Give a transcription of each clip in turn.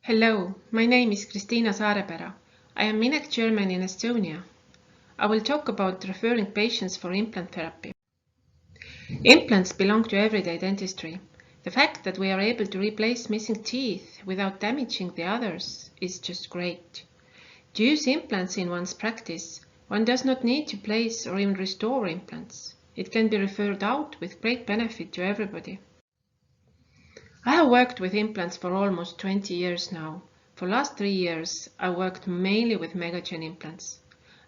Hello, my name is Kristina Saarepera. I am Minek German in Estonia. I will talk about referring patients for implant therapy. Implants belong to everyday dentistry. The fact that we are able to replace missing teeth without damaging the others is just great. To use implants in one's practice, one does not need to place or even restore implants. It can be referred out with great benefit to everybody. I have worked with implants for almost 20 years now. For the last 3 years, I worked mainly with Megagen implants.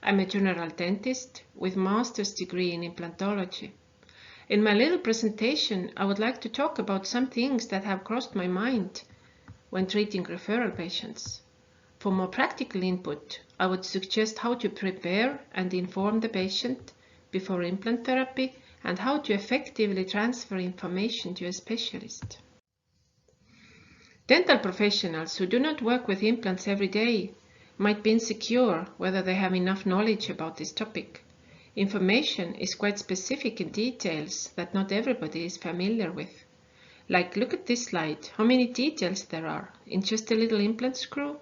I'm a general dentist with master's degree in implantology. In my little presentation, I would like to talk about some things that have crossed my mind when treating referral patients. For more practical input, I would suggest how to prepare and inform the patient before implant therapy and how to effectively transfer information to a specialist. Dental professionals who do not work with implants every day might be insecure whether they have enough knowledge about this topic. Information is quite specific in details that not everybody is familiar with. Like, look at this slide, how many details there are in just a little implant screw.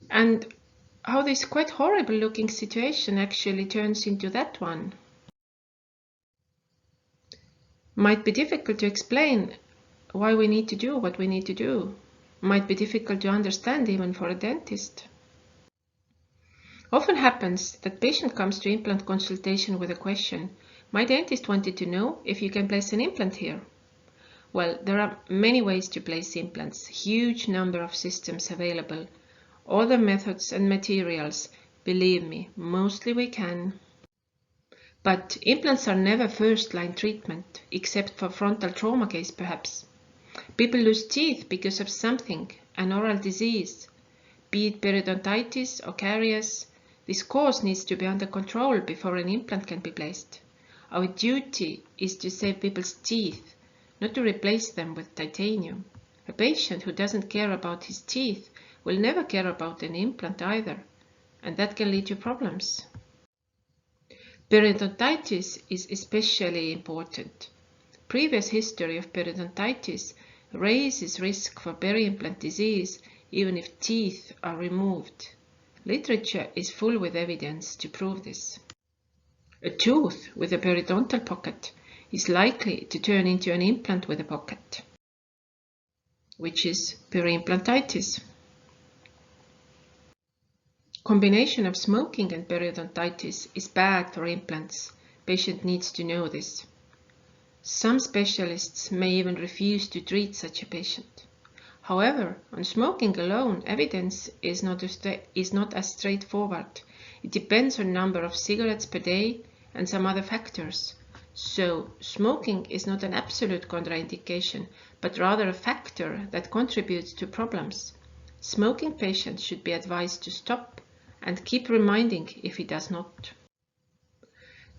And how this quite horrible looking situation actually turns into that one. Might be difficult to explain why we need to do what we need to do. Might be difficult to understand even for a dentist. Often happens that patient comes to implant consultation with a question, my dentist wanted to know if you can place an implant here. Well, there are many ways to place implants, huge number of systems available. All the methods and materials, believe me, mostly we can. But implants are never first-line treatment, except for frontal trauma case perhaps. People lose teeth because of something, an oral disease, be it periodontitis or caries. This cause needs to be under control before an implant can be placed. Our duty is to save people's teeth, not to replace them with titanium. A patient who doesn't care about his teeth will never care about an implant either, and that can lead to problems. Periodontitis is especially important. Previous history of periodontitis raises risk for peri-implant disease even if teeth are removed. Literature is full with evidence to prove this. A tooth with a periodontal pocket is likely to turn into an implant with a pocket, which is PERIIMPLANTITIS. Combination of smoking and periodontitis is bad for implants. Patient needs to know this. Some specialists may even refuse to treat such a patient. However, on smoking alone, evidence is not as straightforward. It depends on number of cigarettes per day and some other factors. So, smoking is not an absolute contraindication, but rather a factor that contributes to problems. Smoking patients should be advised to stop and keep reminding if he does not.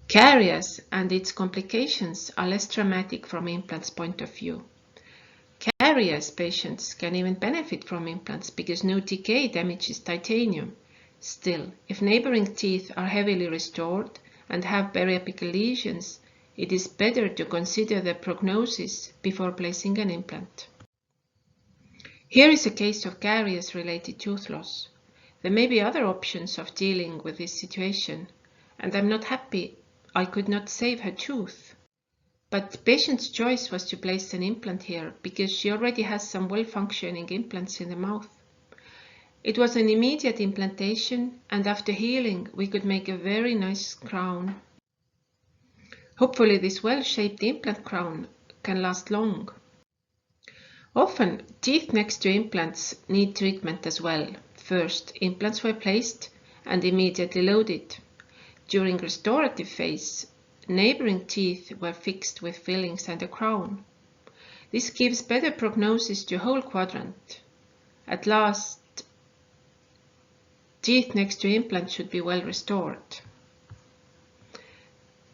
Caries and its complications are less dramatic from implants' point of view. Caries patients can even benefit from implants because no decay damages titanium. Still, if neighboring teeth are heavily restored and have periapical lesions, it is better to consider the prognosis before placing an implant. Here is a case of caries-related tooth loss. There may be other options of dealing with this situation, and I'm not happy I could not save her tooth. But the patient's choice was to place an implant here because she already has some well-functioning implants in the mouth. It was an immediate implantation, and after healing we could make a very nice crown. Hopefully this well-shaped implant crown can last long. Often teeth next to implants need treatment as well. First, implants were placed and immediately loaded. During restorative phase, neighboring teeth were fixed with fillings and a crown. This gives better prognosis to whole quadrant. At last, teeth next to implant should be well restored.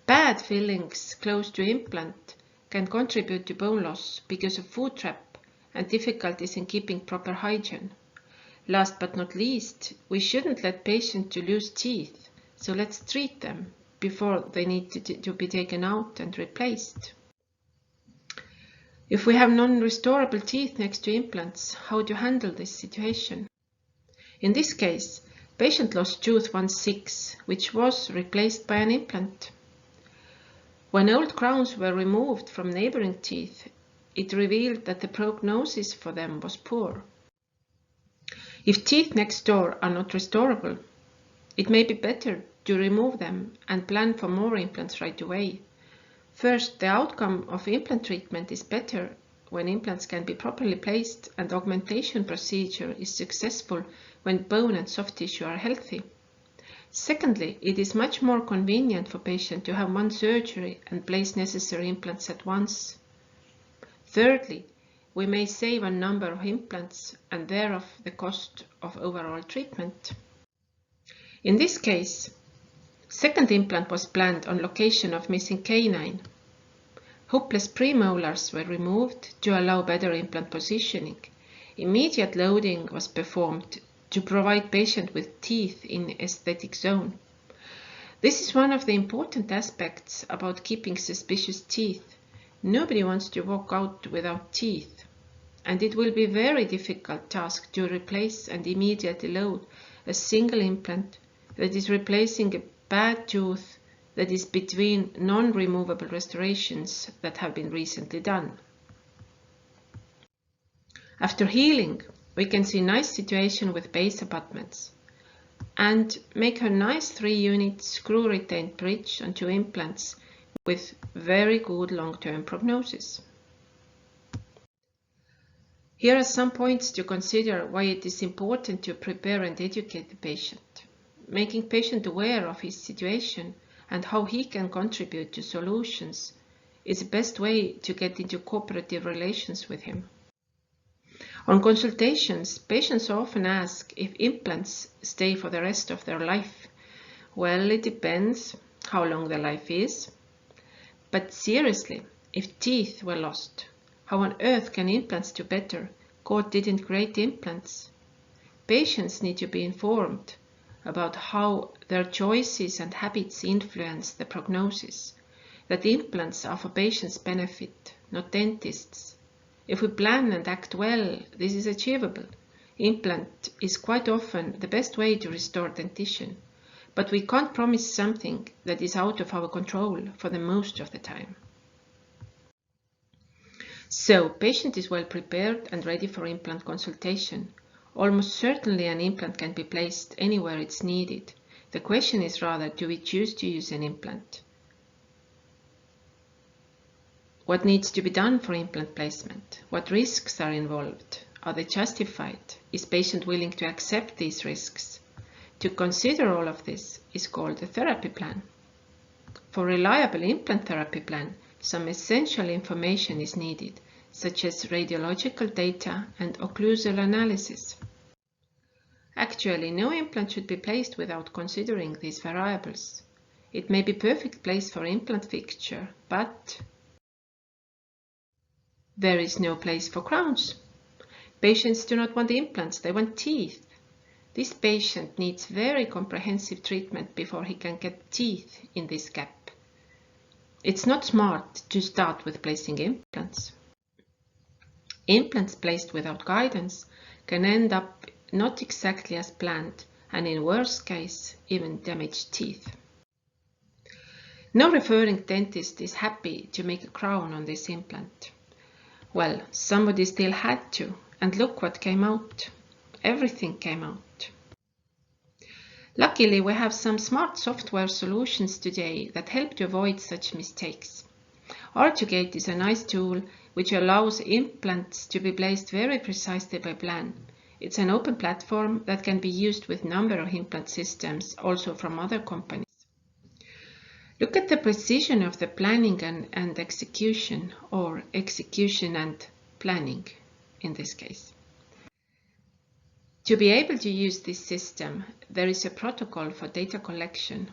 Bad fillings close to implant can contribute to bone loss because of food trap and difficulties in keeping proper hygiene. Last but not least, we shouldn't let patients to lose teeth, so let's treat them before they need to be taken out and replaced. If we have non-restorable teeth next to implants, how to handle this situation? In this case, patient lost tooth 1/6, which was replaced by an implant. When old crowns were removed from neighboring teeth, it revealed that the prognosis for them was poor. If teeth next door are not restorable, it may be better to remove them and plan for more implants right away. First, the outcome of implant treatment is better when implants can be properly placed and augmentation procedure is successful when bone and soft tissue are healthy. Secondly, it is much more convenient for patient to have one surgery and place necessary implants at once. Thirdly, we may save a number of implants and thereof the cost of overall treatment. In this case, second implant was planned on location of missing canine. Hoopless premolars were removed to allow better implant positioning. Immediate loading was performed to provide patient with teeth in aesthetic zone. This is one of the important aspects about keeping suspicious teeth. Nobody wants to walk out without teeth, and it will be a very difficult task to replace and immediately load a single implant that is replacing a bad tooth that is between non-removable restorations that have been recently done. After healing, we can see nice situation with base abutments and make a nice 3-unit screw-retained bridge on 2 implants with very good long-term prognosis. Here are some points to consider why it is important to prepare and educate the patient. Making patient aware of his situation and how he can contribute to solutions is the best way to get into cooperative relations with him. On consultations, patients often ask if implants stay for the rest of their life. Well, it depends how long the life is. But seriously, if teeth were lost, how on earth can implants do better? God didn't create implants. Patients need to be informed about how their choices and habits influence the prognosis, that implants are for patients' benefit, not dentists. If we plan and act well, this is achievable. Implant is quite often the best way to restore dentition, but we can't promise something that is out of our control for the most of the time. So, patient is well prepared and ready for implant consultation. Almost certainly an implant can be placed anywhere it's needed. The question is rather, do we choose to use an implant? What needs to be done for implant placement? What risks are involved? Are they justified? Is patient willing to accept these risks? To consider all of this is called a therapy plan. For reliable implant therapy plan, some essential information is needed, such as radiological data and occlusal analysis. Actually, no implant should be placed without considering these variables. It may be perfect place for implant fixture, but there is no place for crowns. Patients do not want implants, they want teeth. This patient needs very comprehensive treatment before he can get teeth in this gap. It's not smart to start with placing implants. Implants placed without guidance can end up not exactly as planned and in worst case even damage teeth. No referring dentist is happy to make a crown on this implant. Well, somebody still had to, and look what came out. Everything came out. Luckily, we have some smart software solutions today that help to avoid such mistakes. Artugate is a nice tool which allows implants to be placed very precisely by plan. It's an open platform that can be used with a number of implant systems, also from other companies. Look at the precision of the planning and execution, or execution and planning in this case. To be able to use this system, there is a protocol for data collection.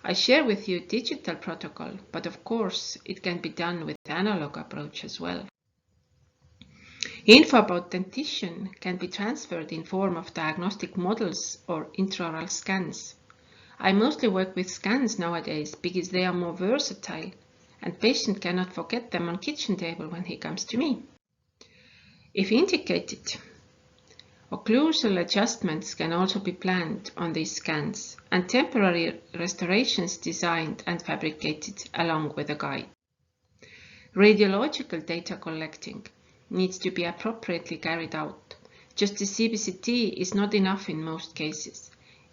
I share with you digital protocol, but of course it can be done with analog approach as well. Info about dentition can be transferred in form of diagnostic models or intraoral scans. I mostly work with scans nowadays because they are more versatile and patient cannot forget them on kitchen table when he comes to me. If indicated, occlusal adjustments can also be planned on these scans and temporary restorations designed and fabricated along with a guide. Radiological data collecting needs to be appropriately carried out. Just a CBCT is not enough in most cases.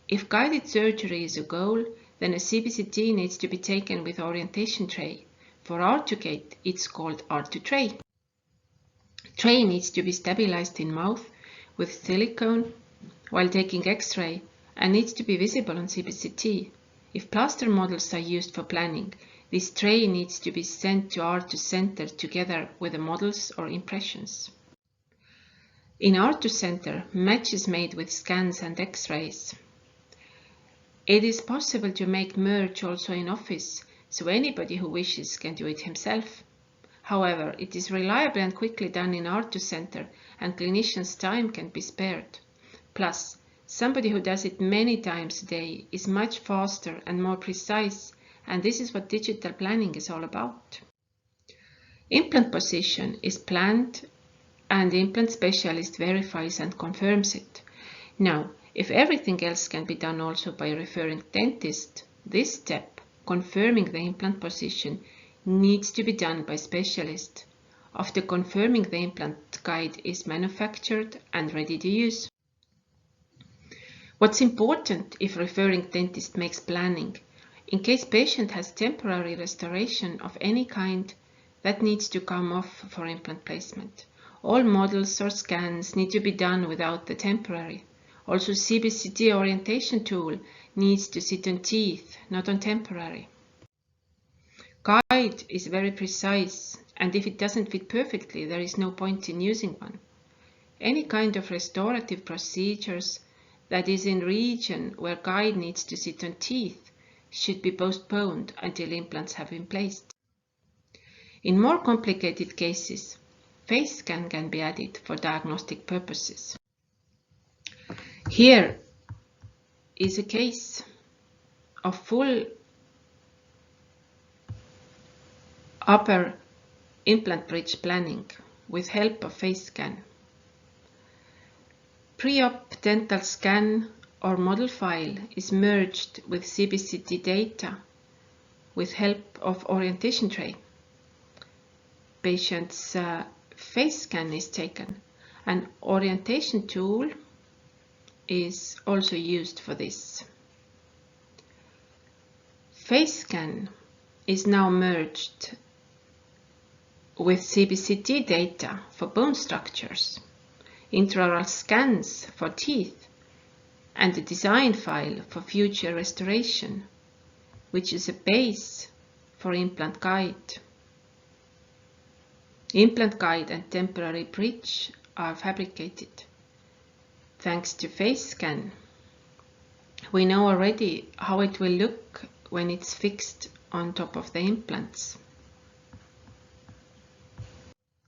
If guided surgery is a goal, then a CBCT needs to be taken with orientation tray. For R2gate, it's called R2 tray. Tray needs to be stabilized in mouth with silicone while taking X-ray and needs to be visible on CBCT. If plaster models are used for planning, this tray needs to be sent to R2 center together with the models or impressions. In R2 center, match is made with scans and X-rays. It is possible to make merge also in office, so anybody who wishes can do it himself. However, it is reliably and quickly done in R2 center and clinicians' time can be spared. Plus, somebody who does it many times a day is much faster and more precise, and this is what digital planning is all about. Implant position is planned and the implant specialist verifies and confirms it. Now, if everything else can be done also by a referring dentist, this step, confirming the implant position, needs to be done by specialist. After confirming, the implant guide is manufactured and ready to use. What's important if referring dentist makes planning? In case patient has temporary restoration of any kind, that needs to come off for implant placement. All models or scans need to be done without the temporary. Also, CBCT orientation tool needs to sit on teeth, not on temporary. Guide is very precise, and if it doesn't fit perfectly, there is no point in using one. Any kind of restorative procedures that is in region where guide needs to sit on teeth should be postponed until implants have been placed. In more complicated cases, face scan can be added for diagnostic purposes. Here is a case of full upper implant bridge planning with help of face scan. Pre-op dental scan or model file is merged with CBCT data with help of orientation tray. Patient's face scan is taken. An orientation tool is also used for this. Face scan is now merged with CBCT data for bone structures, intraoral scans for teeth, and the design file for future restoration, which is a base for implant guide. Implant guide and temporary bridge are fabricated. Thanks to face scan, we know already how it will look when it's fixed on top of the implants.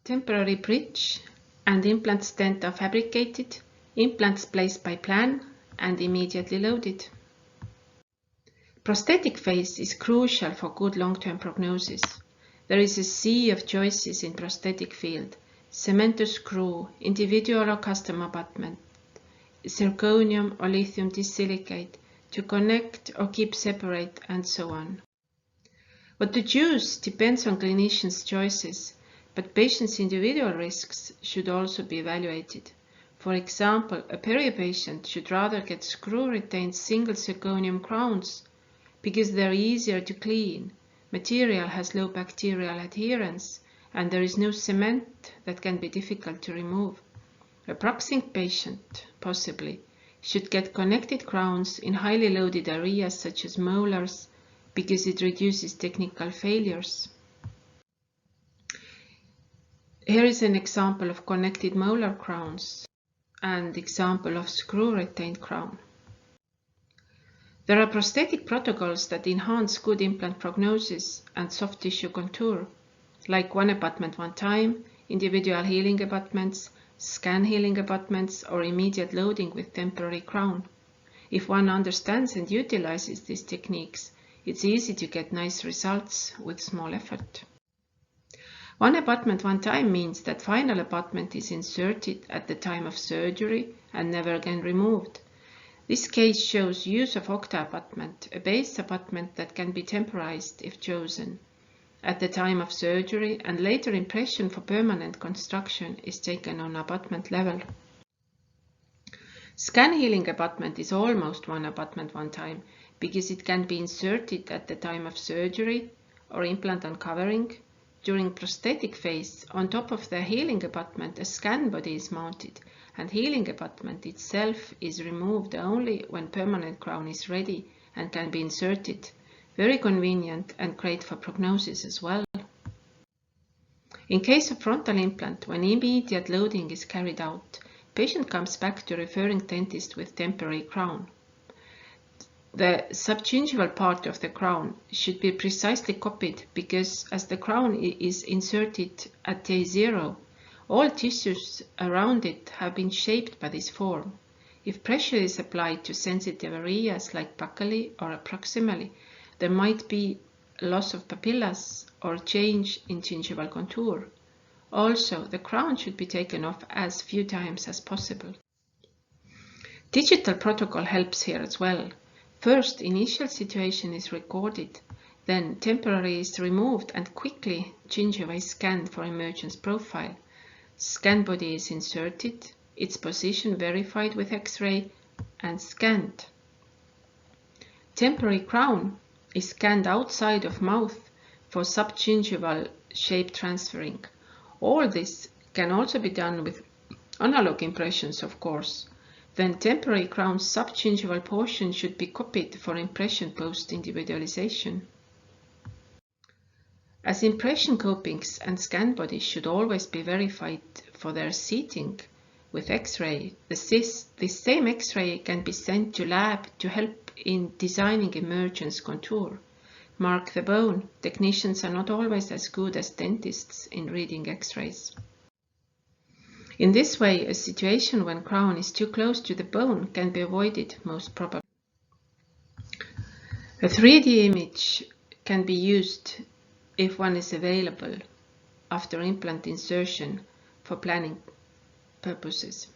Temporary bridge and implant stent are fabricated, implants placed by plan and immediately loaded. Prosthetic phase is crucial for good long-term prognosis. There is a sea of choices in prosthetic field: cemento screw, individual or custom abutment, zirconium or lithium disilicate, to connect or keep separate, and so on. What to choose depends on clinicians' choices, but patients' individual risks should also be evaluated. For example, a perio patient should rather get screw-retained single zirconium crowns because they're easier to clean, material has low bacterial adherence, and there is no cement that can be difficult to remove. A proxing patient, possibly, should get connected crowns in highly loaded areas such as molars because it reduces technical failures. Here is an example of connected molar crowns and example of screw-retained crown. There are prosthetic protocols that enhance good implant prognosis and soft tissue contour, like one abutment one time, individual healing abutments, scan healing abutments, or immediate loading with temporary crown. If one understands and utilizes these techniques, It's easy to get nice results with small effort. One abutment one time means that final abutment is inserted at the time of surgery and never again removed. This case shows use of octa abutment, a base abutment that can be temporized if chosen. At the time of surgery, and later impression for permanent construction is taken on abutment level. Scan healing abutment is almost one abutment one time because it can be inserted at the time of surgery or implant uncovering. During prosthetic phase, on top of the healing abutment, a scan body is mounted, and healing abutment itself is removed only when permanent crown is ready and can be inserted. Very convenient and great for prognosis as well. In case of frontal implant, when immediate loading is carried out, patient comes back to referring dentist with temporary crown. The subgingival part of the crown should be precisely copied because as the crown is inserted at day 0, all tissues around it have been shaped by this form. If pressure is applied to sensitive areas like buccally or proximally, there might be loss of papillas or change in gingival contour. Also, the crown should be taken off as few times as possible. Digital protocol helps here as well. First, initial situation is recorded, then temporary is removed and quickly gingiva is scanned for emergence profile. Scan body is inserted, its position verified with X-ray and scanned. Temporary crown is scanned outside of mouth for subgingival shape transferring. All this can also be done with analog impressions, of course. Then temporary crown's subgingival portion should be copied for impression post-individualization. As impression copings and scan bodies should always be verified for their seating with X-ray, this same X-ray can be sent to lab to help in designing emergence contour. Mark the bone, technicians are not always as good as dentists in reading X-rays. In this way, a situation when crown is too close to the bone can be avoided most probably. A 3D image can be used if one is available after implant insertion for planning purposes.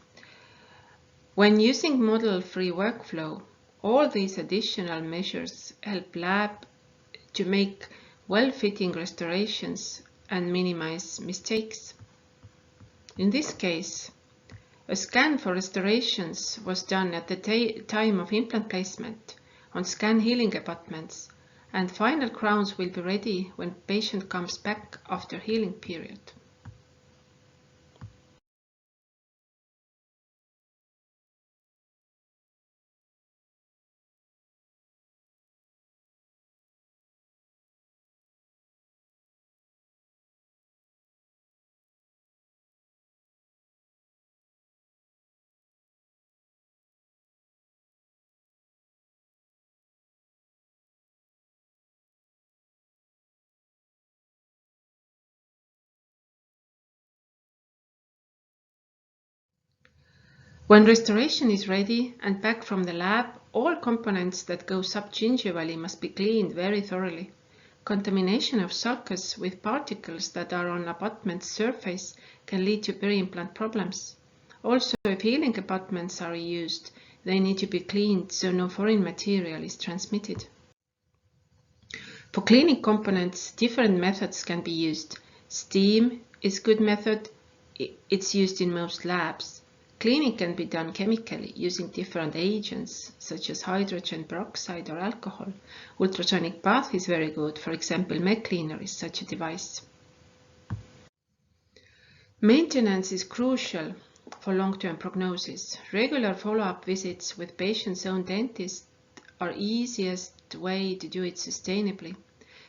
When using model-free workflow, all these additional measures help lab to make well-fitting restorations and minimize mistakes. In this case, a scan for restorations was done at the time of implant placement on scan healing abutments, and final crowns will be ready when patient comes back after healing period. When restoration is ready and back from the lab, all components that go subgingivally must be cleaned very thoroughly. Contamination of sulcus with particles that are on abutment surface can lead to peri-implant problems. Also, if healing abutments are used, they need to be cleaned so no foreign material is transmitted. For cleaning components, different methods can be used. Steam is a good method. It's used in most labs. Cleaning can be done chemically using different agents such as hydrogen peroxide or alcohol. Ultrasonic bath is very good. For example, MegCleaner is such a device. Maintenance is crucial for long-term prognosis. Regular follow-up visits with patient's own dentist are easiest way to do it sustainably.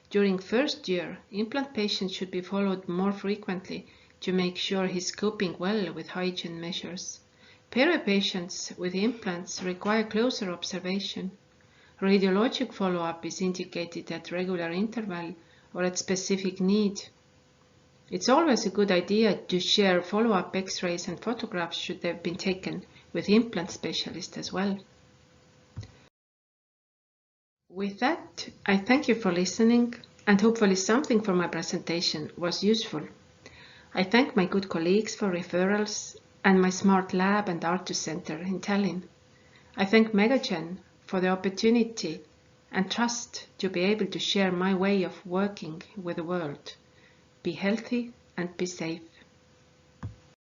During first year, implant patients should be followed more frequently to make sure he's coping well with hygiene measures. Perio patients with implants require closer observation. Radiologic follow-up is indicated at regular interval or at specific need. It's always a good idea to share follow-up X-rays and photographs should they have been taken with implant specialists as well. With that, I thank you for listening, and hopefully something from my presentation was useful. I thank my good colleagues for referrals and my smart lab and Artus Center in Tallinn. I thank Megagen for the opportunity and trust to be able to share my way of working with the world. Be healthy and be safe.